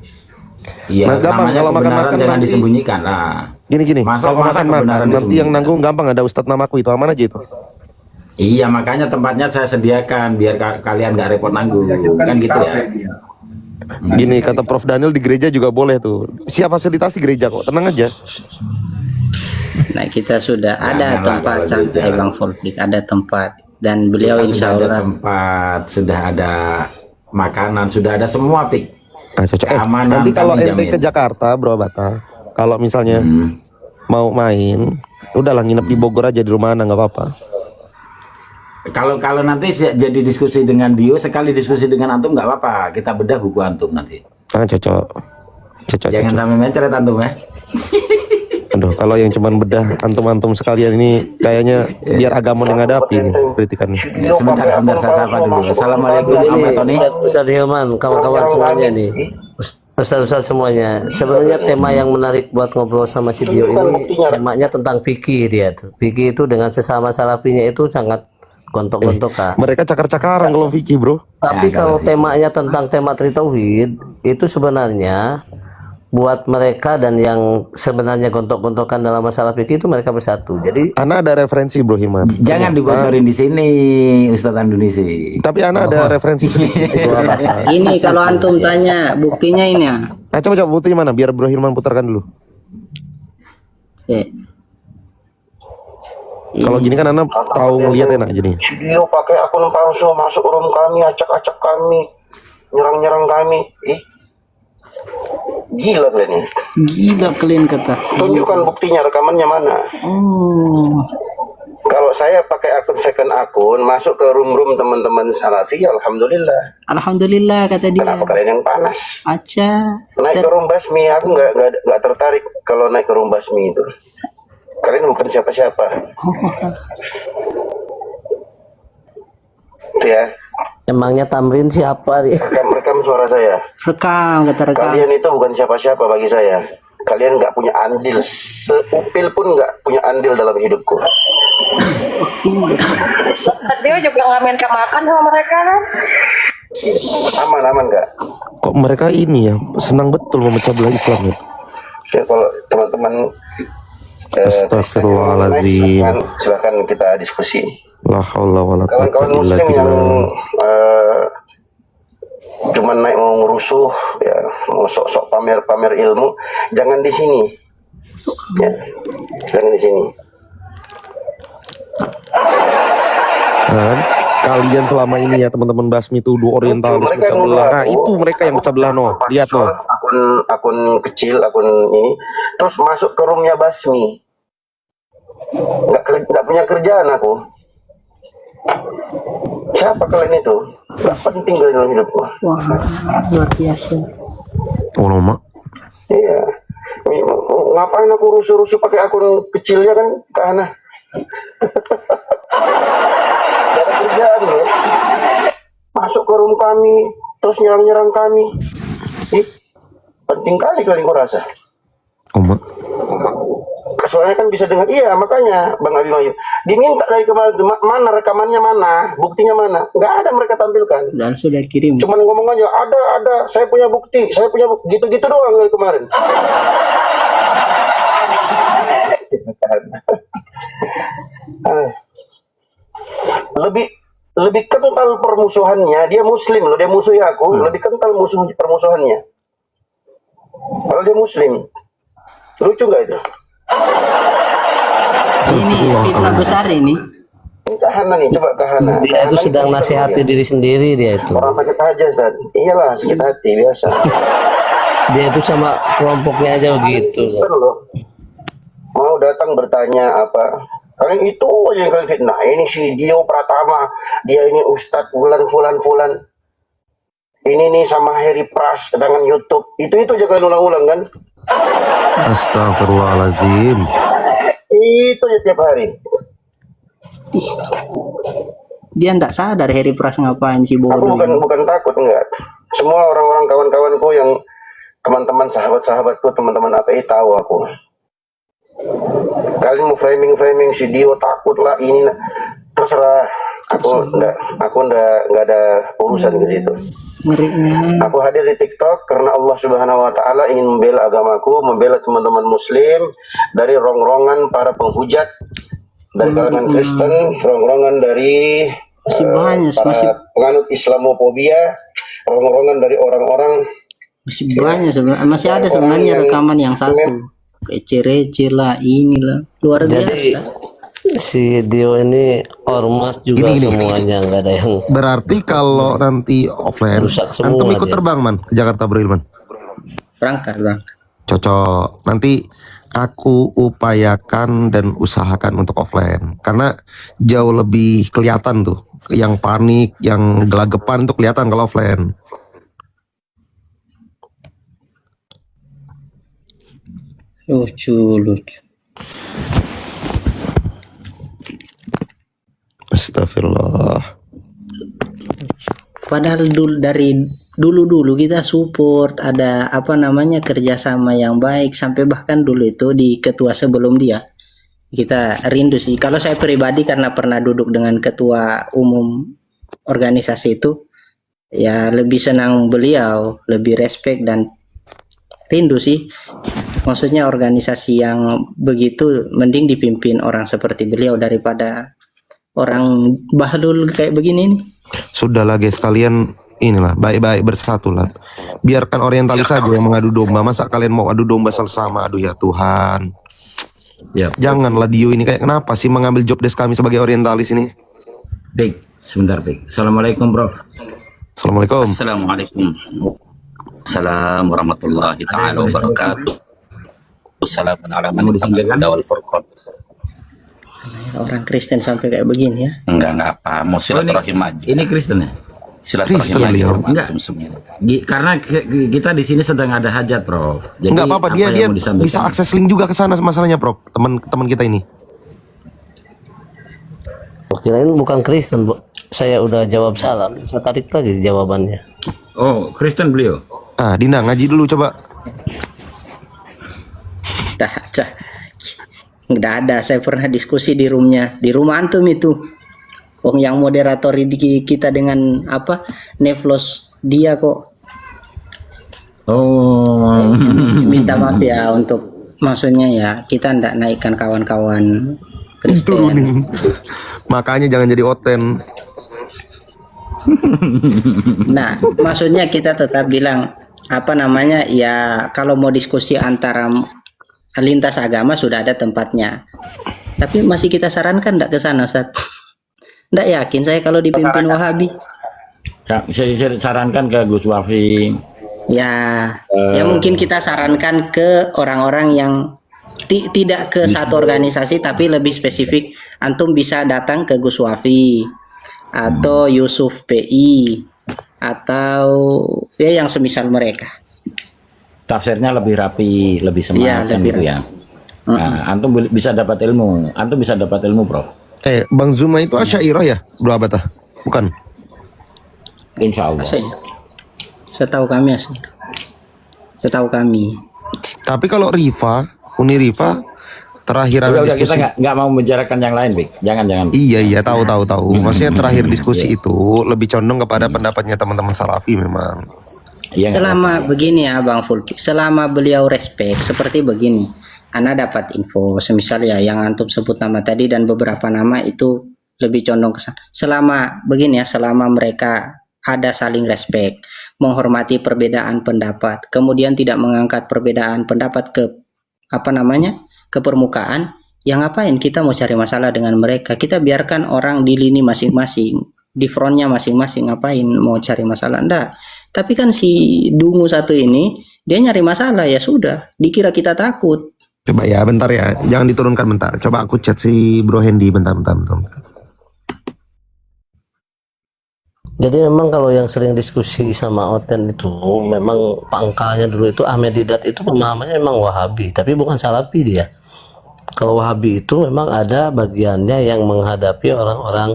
Speaker 3: Iya,
Speaker 8: Nah, gampang,
Speaker 3: namanya
Speaker 8: kalau
Speaker 3: kebenaran
Speaker 8: makan-makan
Speaker 3: jangan
Speaker 8: nanti-
Speaker 3: disembunyikan lah.
Speaker 8: Gini,
Speaker 3: Masa
Speaker 8: kalau makan
Speaker 3: kebenaran
Speaker 8: nanti yang
Speaker 3: disembunyikan?
Speaker 8: nanggung gampang, ada Ustadz namaku itu, aman aja itu.
Speaker 3: Iya, makanya tempatnya saya sediakan biar kalian nggak repot nanggung. Kan gitu ya.
Speaker 8: Gini kata Prof Daniel, di gereja juga boleh tuh. Siap fasilitasi gereja kok, tenang aja.
Speaker 1: Nah, kita sudah ada
Speaker 3: Janganlah
Speaker 1: tempat
Speaker 3: kalau
Speaker 1: santai
Speaker 3: bicara.
Speaker 1: Bang Fulfik, ada tempat, dan beliau
Speaker 3: Kita
Speaker 1: insya
Speaker 3: sudah ada
Speaker 1: Allah
Speaker 3: tempat, sudah ada makanan, sudah ada semua, Pik.
Speaker 8: Cocok.
Speaker 3: Keamanan
Speaker 8: Nanti kalau
Speaker 3: kami
Speaker 8: ente
Speaker 3: jamin.
Speaker 8: ke Jakarta, Bro Bata, kalau misalnya mau main, udahlah nginep di Bogor aja di rumah Ana, nggak apa-apa.
Speaker 3: Kalau nanti jadi diskusi dengan Dio, sekali diskusi dengan antum nggak apa-apa, kita bedah buku antum nanti.
Speaker 8: Cocok.
Speaker 3: Jangan sampai mencret antum ya.
Speaker 8: Aduh, kalau yang cuman bedah antum-antum sekalian ini kayaknya biar agama yang ngadapi nih kritikannya.
Speaker 3: Ya, sebentar saya sapa dulu. Assalamualaikum Ahmad Tony.
Speaker 6: Ustaz Hilman, kawan-kawan semuanya nih, Ustaz semuanya. Sebenarnya tema yang menarik buat ngobrol sama si Dio ini temanya tentang fikih dia tuh. Fikih itu dengan sesama salafinya itu sangat gontok-gontokan.
Speaker 8: Mereka cakar-cakaran kalau Vicky, Bro.
Speaker 6: Tapi kalau temanya tentang tema tauhid itu sebenarnya buat mereka dan yang sebenarnya gontok-gontokan dalam masalah fikih itu mereka bersatu. Jadi
Speaker 8: Ana ada referensi, Bro Hilman.
Speaker 3: Jangan dibocorin di sini, Ustadz Andunisi.
Speaker 8: Tapi Ana ada referensi sedikit, Bro Bata.
Speaker 1: ini kalau antum tanya buktinya ini ya.
Speaker 8: Coba buktinya mana? Biar Bro Hilman putarkan dulu. Kalau gini kan Ana tahu ngeliat enak jadi.
Speaker 2: Video pakai akun palsu masuk room kami, acak-acak kami, nyerang-nyerang kami. Gila kalian ini.
Speaker 1: Gila kalian kata.
Speaker 2: Tunjukkan buktinya, rekamannya mana?
Speaker 1: Oh,
Speaker 2: Kalau saya pakai second akun masuk ke room teman-teman salafi, alhamdulillah.
Speaker 1: alhamdulillah kata dia.
Speaker 2: Kenapa kalian yang panas?
Speaker 1: Aca.
Speaker 2: Naik ke room basmi, aku nggak tertarik kalau naik ke room basmi itu. Kalian bukan siapa-siapa. Itu ya.
Speaker 6: emangnya Tamrin siapa dia?
Speaker 2: Rekam suara saya.
Speaker 1: Rekam kata rekam.
Speaker 2: Kalian itu bukan siapa-siapa bagi saya. Kalian nggak punya andil, seupil pun nggak punya andil dalam hidupku.
Speaker 9: Dia juga nggak minta makan sama mereka kan?
Speaker 2: Aman nggak?
Speaker 8: Kok mereka ini ya senang betul memecah belah Islam ya?
Speaker 2: Ya, kalau teman-teman
Speaker 8: Astagfirullahaladzim.
Speaker 2: silakan kita diskusi.
Speaker 8: La haula wala quwwata
Speaker 2: Kawan-kawan
Speaker 8: illa
Speaker 2: muslim yang
Speaker 8: billah.
Speaker 2: cuman naik mau ngerusuh ya, mau sok-sok pamer ilmu, jangan di sini. Ya, jangan di sini.
Speaker 8: Kan? Kalian selama ini ya teman-teman Basmi tuduh orientalis
Speaker 2: Mereka
Speaker 8: pecah
Speaker 2: yang
Speaker 8: belah. Nah,
Speaker 2: mengaku,
Speaker 8: itu mereka yang pecah belah no. Lihat no.
Speaker 2: Akun kecil, akun ini, terus masuk ke roomnya Basmi. Nggak punya kerjaan aku. Siapa kalian itu? Nggak penting kalian dalam hidupku.
Speaker 1: Wah, luar biasa.
Speaker 8: Oh no, Mak.
Speaker 2: Iya. Ngapain aku rusuh-rusuh pakai akun kecilnya kan ke Ana? Gak ada kerjaan ya. Masuk ke room kami, terus nyerang-nyerang kami. Penting kali kalian kurasa.
Speaker 8: Oh, Mak.
Speaker 2: Soalnya kan bisa dengar, iya makanya Bang Abimanyu diminta dari kemarin, mana rekamannya mana, buktinya mana, nggak ada mereka tampilkan.
Speaker 1: Dan sudah kirim.
Speaker 2: Cuman ngomong aja, ada, saya punya bukti, gitu-gitu doang dari kemarin. lebih kental permusuhannya, dia muslim loh, dia musuhi aku, lebih kental permusuhannya. Kalau dia muslim, lucu nggak itu?
Speaker 1: Ini fitnah besar ini.
Speaker 2: Ini Kahana nih, coba Kahana.
Speaker 6: Dia itu sedang nasihati diri sendiri dia itu.
Speaker 2: Orang sakit hati, Ustaz. Iyalah, sakit hati biasa.
Speaker 6: Dia itu sama kelompoknya aja begitu.
Speaker 2: Kristen loh. Mau datang bertanya apa? Kalian itu aja yang kalian fitnah. Ini si Dio Pratama, dia ini Ustadz Fulan. Ini nih sama Harry Pras dengan YouTube. Itu aja kalian ulang-ulang kan?
Speaker 8: Astagfirullahaladzim.
Speaker 2: Itu aja tiap hari.
Speaker 1: Dia ndak sadar Harry Pras ngapain sih
Speaker 2: Aku
Speaker 1: bodoh.
Speaker 2: bukan takut, enggak. Semua orang-orang kawan-kawanku yang teman-teman sahabatku, teman-teman API tahu aku. Kalian mau framing si Dio takut lah ini, terserah. Aku nggak ada urusan ke situ.
Speaker 1: Ngerinya.
Speaker 2: Aku hadir di TikTok karena Allah Subhanahu wa taala ingin membela agamaku, membela teman-teman muslim dari rongrongan para penghujat dari kalangan Kristen, rongrongan dari para penganut Islamofobia, rongrongan dari orang-orang
Speaker 1: Masih banyak sebenarnya, masih ada sebenarnya rekaman yang satu. receh-receh lah, inilah luar
Speaker 6: Jadi
Speaker 1: biasa.
Speaker 6: si Dio ini ormas juga
Speaker 8: Gini.
Speaker 6: semuanya, nggak ada yang
Speaker 8: Berarti kalau nanti offline,
Speaker 6: rusak semua
Speaker 8: antum ikut
Speaker 6: dia.
Speaker 8: terbang man ke Jakarta Bro Hilman.
Speaker 1: Berangkat bang.
Speaker 8: Cocok. Nanti aku upayakan dan usahakan untuk offline karena jauh lebih kelihatan tuh. Yang panik, yang gelagapan tuh kelihatan kalau offline.
Speaker 1: Lucu.
Speaker 8: Astagfirullah.
Speaker 1: Padahal dari dulu kita support, ada apa namanya kerjasama yang baik, sampai bahkan dulu itu di ketua sebelum dia kita rindu sih. Kalau saya pribadi karena pernah duduk dengan ketua umum organisasi itu, ya lebih senang beliau, lebih respect dan rindu sih. Maksudnya organisasi yang begitu mending dipimpin orang seperti beliau daripada orang bahlul kayak begini nih.
Speaker 8: Sudahlah guys, kalian inilah baik-baik bersatulah. Biarkan orientalis saja yang mengadu domba. Masa kalian mau adu domba sama? Aduh ya Tuhan.
Speaker 3: Ya,
Speaker 8: Janganlah Dio ini kayak kenapa sih mengambil job desk kami sebagai orientalis ini?
Speaker 3: Big, sebentar Big. Assalamualaikum Prof.
Speaker 8: Assalamualaikum.
Speaker 10: Assalamualaikum. Assalamualaikum warahmatullahi taala wabarakatuh. Assalamualaikum warahmatullahi wabarakatuh. Furqan.
Speaker 1: Orang Kristen sampai kayak begini ya.
Speaker 10: Enggak apa, mau silaturahim aja.
Speaker 3: Ini Kristen ya?
Speaker 10: Silaturahim
Speaker 8: Kristen
Speaker 10: aja
Speaker 8: beliau.
Speaker 10: sama
Speaker 3: Enggak.
Speaker 10: antum semua.
Speaker 3: Karena kita di sini sedang ada hajat, Prof. Jadi
Speaker 8: Enggak apa-apa, dia
Speaker 3: yang mau disampaikan?
Speaker 8: bisa akses link juga ke sana masalahnya, Prof. Teman kita ini.
Speaker 6: Kirain bukan Kristen, Bu. Saya udah jawab salah. Saya tarik lagi jawabannya.
Speaker 3: Oh, Kristen beliau.
Speaker 8: Ah, Dinda ngaji dulu coba.
Speaker 1: Nggak ada, saya pernah diskusi di rumah antum itu. Oh, yang moderator di kita dengan apa? Nevlos dia kok.
Speaker 3: Oh.
Speaker 1: Minta maaf ya untuk maksudnya ya kita ndak naikkan kawan-kawan Kristen.
Speaker 8: Turunin. Makanya jangan jadi oten.
Speaker 1: Nah, maksudnya kita tetap bilang apa namanya ya, kalau mau diskusi antara lintas agama sudah ada tempatnya. Tapi masih kita sarankan ndak ke sana, Ustaz. Ndak yakin saya kalau dipimpin Wahabi.
Speaker 3: Saya sarankan ke Gus Wafi.
Speaker 1: Ya, ya mungkin kita sarankan ke orang-orang yang tidak ke satu organisasi tapi lebih spesifik. Antum bisa datang ke Gus Wafi atau Yusuf PI atau ya yang semisal mereka.
Speaker 3: Tafsirnya lebih rapi, lebih
Speaker 1: Iya,
Speaker 3: semangat kan
Speaker 1: lebih
Speaker 3: gitu ya. Nah, antum bisa dapat ilmu. Antum bisa dapat ilmu, Prof.
Speaker 8: Bang Zuma itu Asy'ariyah ya, Bro Abata? Bukan?
Speaker 3: Insya Allah.
Speaker 1: Setahu kami asli. Setahu kami.
Speaker 8: Tapi kalau Rifa, Uni Rifa terakhir ada
Speaker 3: Udah, kita
Speaker 8: diskusi.
Speaker 3: nggak mau membicarakan yang lain, Bik. Jangan.
Speaker 8: Iya, tahu. Maksudnya terakhir diskusi itu lebih condong kepada pendapatnya teman-teman Salafi memang.
Speaker 3: Iya,
Speaker 1: Selama begini ya Bang Fulki, selama beliau respect seperti begini, Ana dapat info, semisal ya yang antum sebut nama tadi dan beberapa nama itu lebih condong ke sana. Selama begini ya, selama mereka ada saling respect, menghormati perbedaan pendapat, kemudian tidak mengangkat perbedaan pendapat ke apa namanya ke permukaan, yang ngapain kita mau cari masalah dengan mereka? Kita biarkan orang di lini masing-masing, di frontnya masing-masing, ngapain mau cari masalah? Enggak. Tapi kan si dungu satu ini dia nyari masalah, ya sudah, dikira kita takut.
Speaker 8: Coba ya, bentar ya, jangan diturunkan bentar. Coba aku chat si Bro Hendy bentar.
Speaker 6: Jadi memang kalau yang sering diskusi sama Oten itu memang pangkalnya dulu itu Ahmed Didat itu pemahamannya memang Wahabi, tapi bukan Salafi dia. Kalau Wahabi itu memang ada bagiannya yang menghadapi orang-orang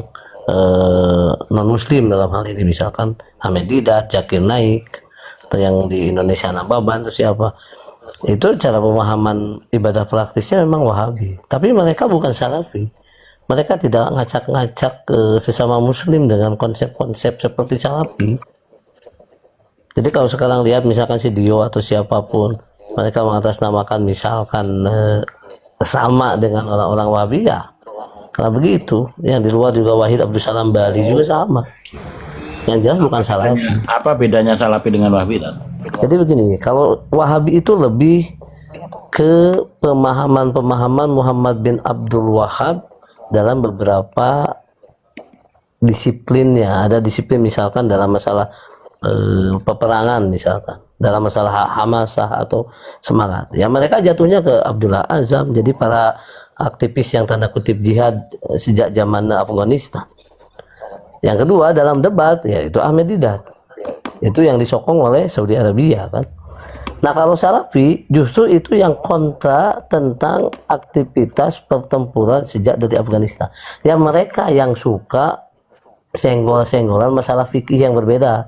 Speaker 6: non Muslim dalam hal ini, misalkan Ahmed Didat, Zakir Naik, atau yang di Indonesia Nababan itu siapa? Itu cara pemahaman ibadah praktisnya memang Wahabi, tapi mereka bukan Salafi. Mereka tidak ngacak-ngacak ke sesama Muslim dengan konsep-konsep seperti Salafi. Jadi kalau sekarang lihat misalkan si Dio atau siapapun, mereka mengatasnamakan misalkan sama dengan orang-orang Wahabi, ya karena begitu. Yang di luar juga Wahid Abdul Salam Bali juga sama. Yang jelas bukan Salafi.
Speaker 3: Apa bedanya Salafi dengan Wahabi?
Speaker 6: Jadi begini, kalau Wahabi itu lebih ke pemahaman-pemahaman Muhammad bin Abdul Wahab dalam beberapa disiplinnya. Ada disiplin misalkan dalam masalah peperangan, misalkan dalam masalah hamasah atau semangat. Ya mereka jatuhnya ke Abdullah Azam, jadi para aktivis yang tanda kutip jihad sejak zaman Afghanistan. Yang kedua dalam debat yaitu Ahmed Didat. Itu yang disokong oleh Saudi Arabia kan. Nah kalau Salafi justru itu yang kontra tentang aktivitas pertempuran sejak dari Afghanistan. Ya mereka yang suka senggol-senggolan masalah fikih yang berbeda.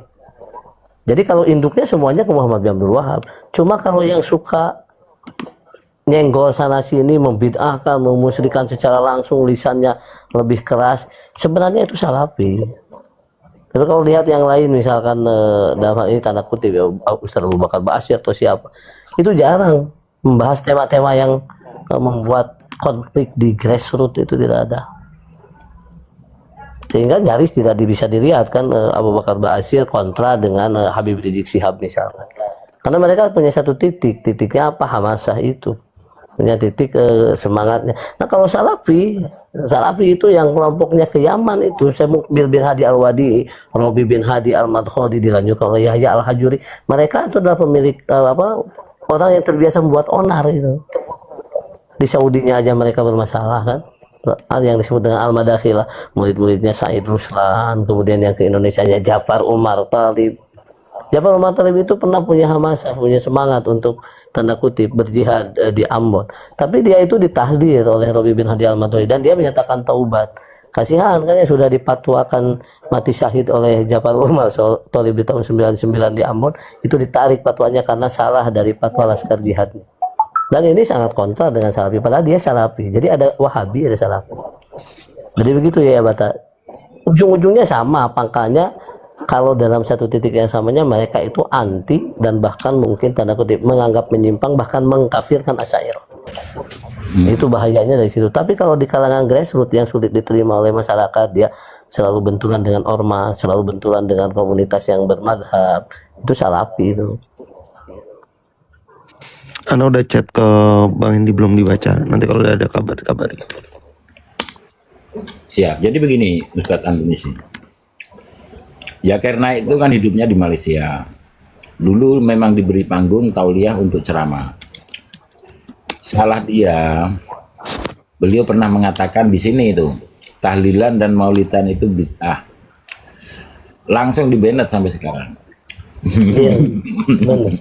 Speaker 6: Jadi kalau induknya semuanya ke Muhammad bin Abdul Wahab. Cuma kalau yang suka nyenggol sana sini, membid'ahkan, memusyrikan secara langsung, lisannya lebih keras, sebenarnya itu Salafi. Tapi kalau lihat yang lain, misalkan dalam hal ini tanda kutip ya, Ustaz Abu Bakar Ba'asyir atau siapa, itu jarang membahas tema-tema yang membuat konflik di grassroots, itu tidak ada. Sehingga nyaris tidak bisa dilihat kan Abu Bakar Ba'asyir kontra dengan Habib Rizik Syihab misalkan. Karena mereka punya satu titik, titiknya apa? Hamasah itu. Punya titik semangatnya. Nah kalau Salafi itu yang kelompoknya ke Yaman itu, saya Mukbil bin Hadi Al-Wadi, Robi bin Hadi Al-Madkhodi, dilanjutkan oleh Yahya Al-Hajuri. Mereka itu adalah pemilik orang yang terbiasa membuat onar itu. Di Saudinya aja mereka bermasalah kan. Yang disebut dengan Al-Madakhilah, murid-muridnya Said Ruslan, kemudian yang ke Indonesianya Jafar Umar Talib. Jafar Umar Talib itu pernah punya hamasah, punya semangat untuk tanda kutip berjihad di Ambon. Tapi dia itu ditahdir oleh Robi bin Hadi Al-Madkholi dan dia menyatakan taubat. Kasihan kan ya, sudah dipatwakan mati syahid oleh Jafar Umar Talib di tahun 99 di Ambon, itu ditarik fatwanya karena salah dari fatwa Laskar Jihadnya. Dan ini sangat kontra dengan Salafi, padahal dia Salafi. Jadi ada Wahabi, ada Salafi. Jadi begitu ya Bata. Ujung-ujungnya sama, pangkalnya kalau dalam satu titik yang samanya mereka itu anti dan bahkan mungkin tanda kutip menganggap menyimpang, bahkan mengkafirkan Asy'ariyah. Itu bahayanya dari situ. Tapi kalau di kalangan grassroots yang sulit diterima oleh masyarakat, dia selalu benturan dengan ormas, selalu benturan dengan komunitas yang bermadhab, itu Salafi itu.
Speaker 8: Ana udah chat ke Bang Hendi belum dibaca. Nanti kalau udah ada kabar-kabar.
Speaker 3: Siap. Jadi begini, Ustadz Antunisi. Ya karena itu kan hidupnya di Malaysia. Dulu memang diberi panggung tauliah untuk ceramah. Salah dia. Beliau pernah mengatakan di sini itu, tahlilan dan maulidan itu bid'ah. Langsung dibanet sampai sekarang.
Speaker 6: Iya, benar.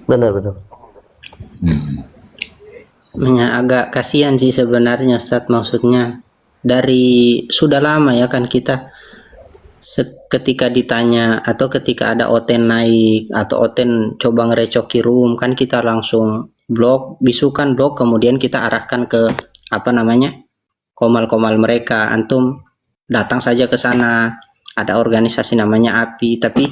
Speaker 6: Benar.
Speaker 1: Ya, agak kasihan sih sebenarnya Ustadz, maksudnya dari sudah lama ya kan kita ketika ditanya atau ketika ada oten naik atau oten coba ngerecoki room kan kita langsung blok, bisukan blok, kemudian kita arahkan ke komal-komal mereka, antum datang saja ke sana, ada organisasi namanya API, tapi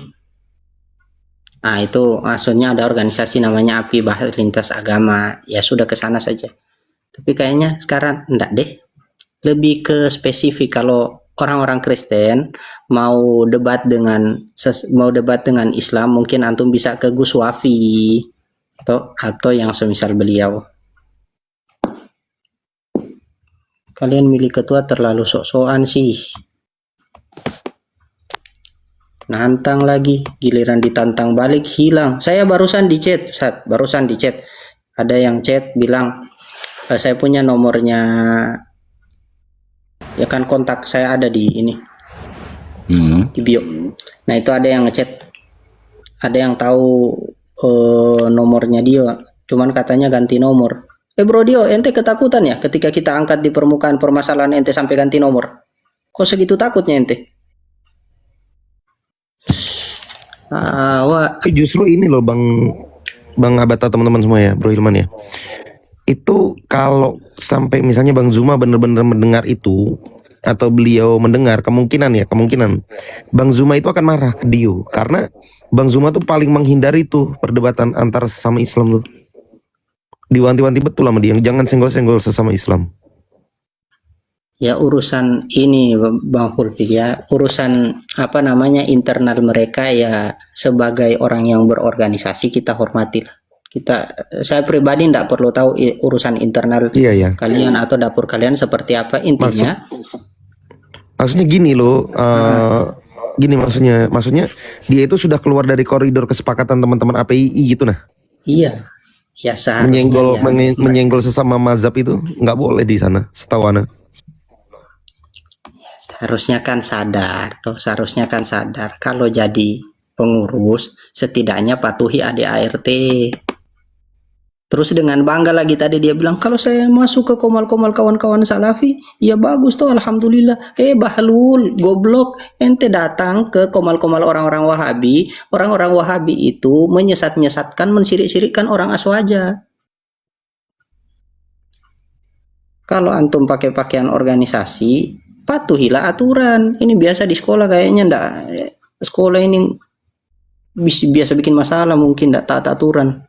Speaker 1: itu maksudnya ada organisasi namanya API Bahas Lintas Agama, ya sudah ke sana saja. Tapi kayaknya sekarang enggak deh, lebih ke spesifik. Kalau orang-orang Kristen mau debat dengan Islam, mungkin antum bisa ke Gus Wafi atau yang semisal beliau. Kalian milih ketua terlalu sok-sokan sih. Nantang lagi, giliran ditantang balik hilang. Saya barusan di chat, Ustaz, barusan di chat. Ada yang chat bilang, saya punya nomornya, ya kan kontak saya ada di ini, di bio. Nah itu ada yang ngechat, ada yang tahu nomornya dia, cuman katanya ganti nomor. Bro Dio, ente ketakutan ya ketika kita angkat di permukaan permasalahan ente sampai ganti nomor? Kok segitu takutnya ente?
Speaker 8: Justru ini loh Bang Abata, teman-teman semua ya, Bro Hilman ya. Itu kalau sampai misalnya Bang Zuma benar-benar mendengar itu, atau beliau mendengar, kemungkinan Bang Zuma itu akan marah ke Dio, karena Bang Zuma tuh paling menghindari tuh perdebatan antara sesama Islam tuh. Diwanti-wanti betul sama dia, jangan senggol-senggol sesama Islam.
Speaker 1: Ya urusan ini Bang Hulfi ya, urusan apa namanya internal mereka ya, sebagai orang yang berorganisasi kita hormati lah. Saya pribadi tidak perlu tahu urusan internal
Speaker 8: Iya ya.
Speaker 1: kalian atau dapur kalian seperti apa, intinya
Speaker 8: Maksudnya gini loh, gini maksudnya dia itu sudah keluar dari koridor kesepakatan teman-teman APII gitu nah.
Speaker 1: iya ya seharusnya ya.
Speaker 8: Menyenggol sesama mazhab itu nggak boleh di sana, setahu ana.
Speaker 1: Seharusnya kan sadar kalau jadi pengurus setidaknya patuhi ADART. Terus dengan bangga lagi tadi dia bilang, kalau saya masuk ke komal-komal kawan-kawan salafi, ya bagus tuh alhamdulillah. Bahlul, goblok, ente datang ke komal-komal orang-orang Wahabi. Orang-orang Wahabi itu menyesat-nyesatkan, mensirik-sirikkan orang Aswaja. Kalau antum pakai pakaian organisasi, patuhilah aturan. Ini biasa di sekolah kayaknya ndak. Sekolah ini biasa bikin masalah, mungkin ndak taat aturan.